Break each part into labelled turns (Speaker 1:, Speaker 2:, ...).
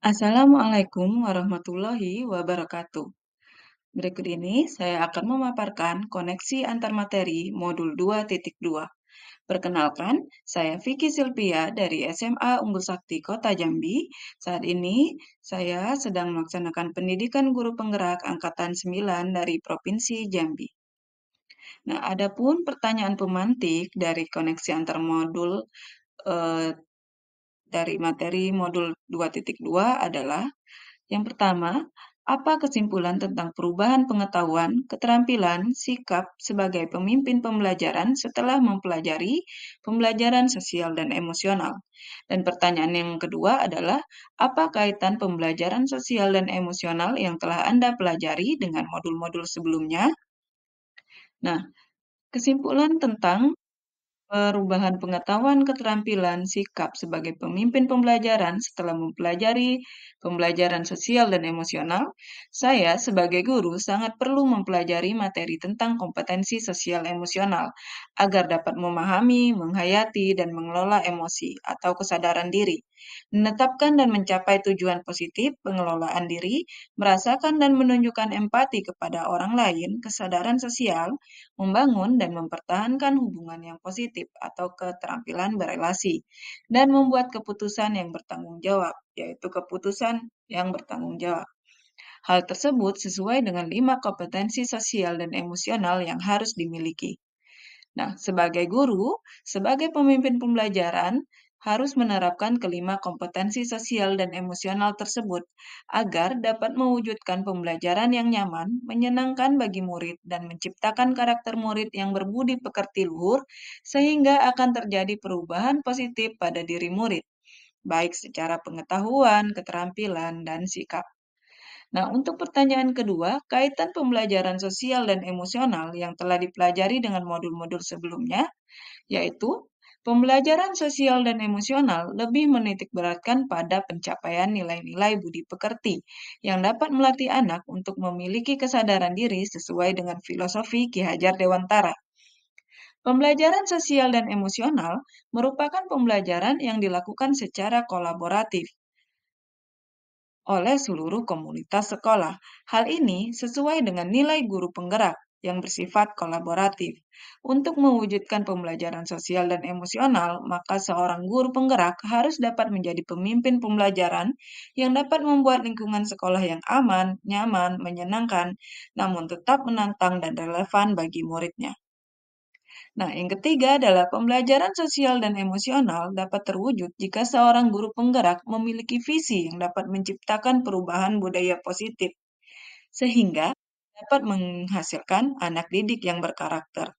Speaker 1: Assalamualaikum warahmatullahi wabarakatuh. Berikut ini saya akan memaparkan koneksi antar materi modul 2.2. Perkenalkan, saya Vicky Silvia dari SMA Unggul Sakti Kota Jambi. Saat ini saya sedang melaksanakan pendidikan guru penggerak angkatan 9 dari Provinsi Jambi. Nah, adapun pertanyaan pemantik dari koneksi antar modul eh, dari materi modul 2.2 adalah yang pertama, apa kesimpulan tentang perubahan pengetahuan, keterampilan, sikap sebagai pemimpin pembelajaran setelah mempelajari pembelajaran sosial dan emosional? Dan pertanyaan yang kedua adalah, apa kaitan pembelajaran sosial dan emosional yang telah Anda pelajari dengan modul-modul sebelumnya? Nah, kesimpulan tentang perubahan pengetahuan, keterampilan, sikap sebagai pemimpin pembelajaran setelah mempelajari pembelajaran sosial dan emosional, saya sebagai guru sangat perlu mempelajari materi tentang kompetensi sosial emosional agar dapat memahami, menghayati, dan mengelola emosi atau kesadaran diri, menetapkan dan mencapai tujuan positif pengelolaan diri, merasakan dan menunjukkan empati kepada orang lain, kesadaran sosial, membangun dan mempertahankan hubungan yang positif atau keterampilan berelasi, dan membuat keputusan yang bertanggung jawab, yaitu keputusan yang bertanggung jawab. Hal tersebut sesuai dengan 5 kompetensi sosial dan emosional yang harus dimiliki. Nah, sebagai guru, sebagai pemimpin pembelajaran, harus menerapkan kelima kompetensi sosial dan emosional tersebut agar dapat mewujudkan pembelajaran yang nyaman, menyenangkan bagi murid, dan menciptakan karakter murid yang berbudi pekerti luhur, sehingga akan terjadi perubahan positif pada diri murid, baik secara pengetahuan, keterampilan, dan sikap. Nah, untuk pertanyaan kedua, kaitan pembelajaran sosial dan emosional yang telah dipelajari dengan modul-modul sebelumnya, yaitu pembelajaran sosial dan emosional lebih menitikberatkan pada pencapaian nilai-nilai budi pekerti yang dapat melatih anak untuk memiliki kesadaran diri sesuai dengan filosofi Ki Hajar Dewantara. Pembelajaran sosial dan emosional merupakan pembelajaran yang dilakukan secara kolaboratif oleh seluruh komunitas sekolah. Hal ini sesuai dengan nilai guru penggerak yang bersifat kolaboratif. Untuk mewujudkan pembelajaran sosial dan emosional, maka seorang guru penggerak harus dapat menjadi pemimpin pembelajaran yang dapat membuat lingkungan sekolah yang aman, nyaman, menyenangkan, namun tetap menantang dan relevan bagi muridnya. Nah, yang ketiga adalah pembelajaran sosial dan emosional dapat terwujud jika seorang guru penggerak memiliki visi yang dapat menciptakan perubahan budaya positif, sehingga dapat menghasilkan anak didik yang berkarakter.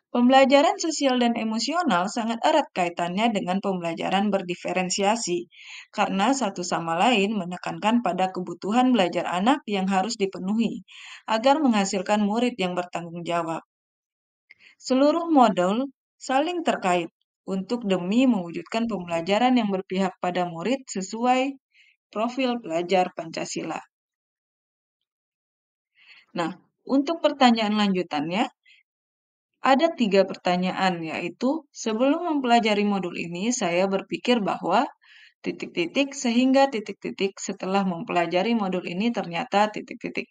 Speaker 1: Pembelajaran sosial dan emosional sangat erat kaitannya dengan pembelajaran berdiferensiasi, karena satu sama lain menekankan pada kebutuhan belajar anak yang harus dipenuhi, agar menghasilkan murid yang bertanggung jawab. Seluruh modul saling terkait untuk demi mewujudkan pembelajaran yang berpihak pada murid sesuai profil pelajar Pancasila. Nah, untuk pertanyaan lanjutannya, ada 3 pertanyaan, yaitu sebelum mempelajari modul ini, saya berpikir bahwa titik-titik sehingga titik-titik setelah mempelajari modul ini ternyata titik-titik.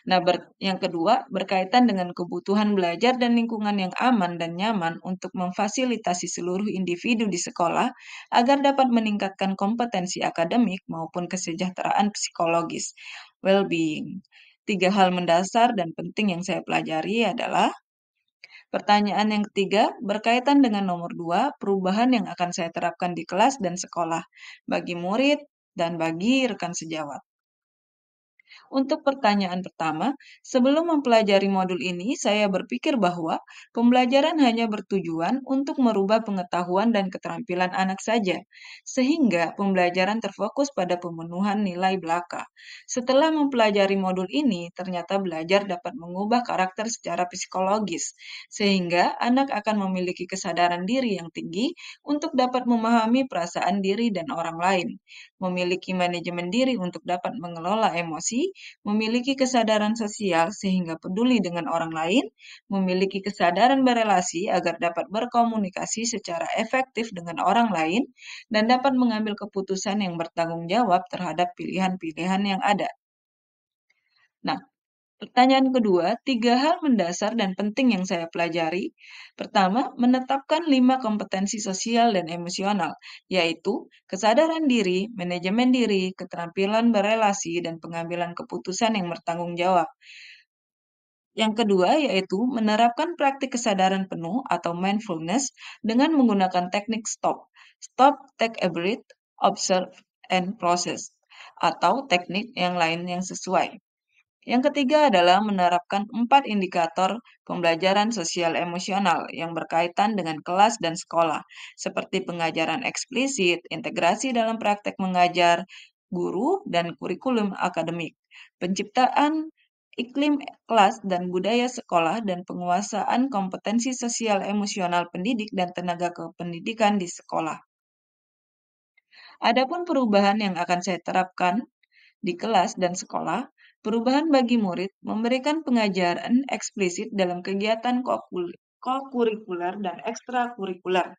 Speaker 1: Nah, yang kedua berkaitan dengan kebutuhan belajar dan lingkungan yang aman dan nyaman untuk memfasilitasi seluruh individu di sekolah agar dapat meningkatkan kompetensi akademik maupun kesejahteraan psikologis, well-being. 3 hal mendasar dan penting yang saya pelajari adalah pertanyaan yang ketiga berkaitan dengan nomor 2, perubahan yang akan saya terapkan di kelas dan sekolah, bagi murid dan bagi rekan sejawat. Untuk pertanyaan pertama, sebelum mempelajari modul ini, saya berpikir bahwa pembelajaran hanya bertujuan untuk merubah pengetahuan dan keterampilan anak saja, sehingga pembelajaran terfokus pada pemenuhan nilai belaka. Setelah mempelajari modul ini, ternyata belajar dapat mengubah karakter secara psikologis, sehingga anak akan memiliki kesadaran diri yang tinggi untuk dapat memahami perasaan diri dan orang lain, memiliki manajemen diri untuk dapat mengelola emosi, memiliki kesadaran sosial sehingga peduli dengan orang lain, memiliki kesadaran berelasi agar dapat berkomunikasi secara efektif dengan orang lain, dan dapat mengambil keputusan yang bertanggung jawab terhadap pilihan-pilihan yang ada. Nah, pertanyaan kedua, 3 hal mendasar dan penting yang saya pelajari. Pertama, menetapkan 5 kompetensi sosial dan emosional, yaitu kesadaran diri, manajemen diri, keterampilan berelasi, dan pengambilan keputusan yang bertanggung jawab. Yang kedua, yaitu menerapkan praktik kesadaran penuh atau mindfulness dengan menggunakan teknik STOP. Stop, take a breath, observe, and process. Atau teknik yang lain yang sesuai. Yang ketiga adalah menerapkan 4 indikator pembelajaran sosial emosional yang berkaitan dengan kelas dan sekolah, seperti pengajaran eksplisit, integrasi dalam praktek mengajar, guru, dan kurikulum akademik, penciptaan iklim kelas dan budaya sekolah, dan penguasaan kompetensi sosial emosional pendidik dan tenaga kependidikan di sekolah. Adapun perubahan yang akan saya terapkan di kelas dan sekolah, perubahan bagi murid memberikan pengajaran eksplisit dalam kegiatan kokurikuler dan ekstrakurikuler.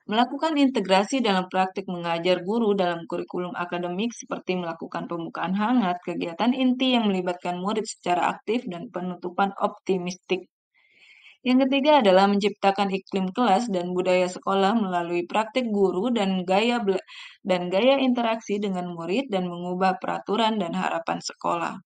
Speaker 1: Melakukan integrasi dalam praktik mengajar guru dalam kurikulum akademik seperti melakukan pembukaan hangat, kegiatan inti yang melibatkan murid secara aktif, dan penutupan optimistik. Yang ketiga adalah menciptakan iklim kelas dan budaya sekolah melalui praktik guru dan gaya interaksi dengan murid, dan mengubah peraturan dan harapan sekolah.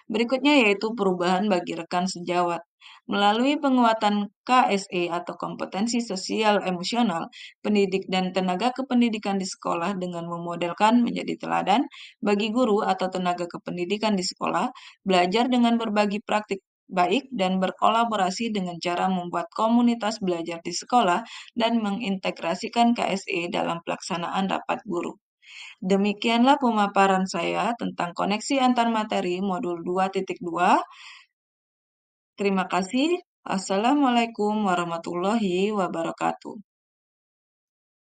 Speaker 1: Berikutnya yaitu perubahan bagi rekan sejawat. Melalui penguatan KSE atau kompetensi sosial emosional, pendidik dan tenaga kependidikan di sekolah dengan memodelkan menjadi teladan bagi guru atau tenaga kependidikan di sekolah, belajar dengan berbagi praktik baik dan berkolaborasi dengan cara membuat komunitas belajar di sekolah dan mengintegrasikan KSE dalam pelaksanaan rapat guru. Demikianlah pemaparan saya tentang koneksi antar materi modul 2.2. Terima kasih. Assalamualaikum warahmatullahi wabarakatuh.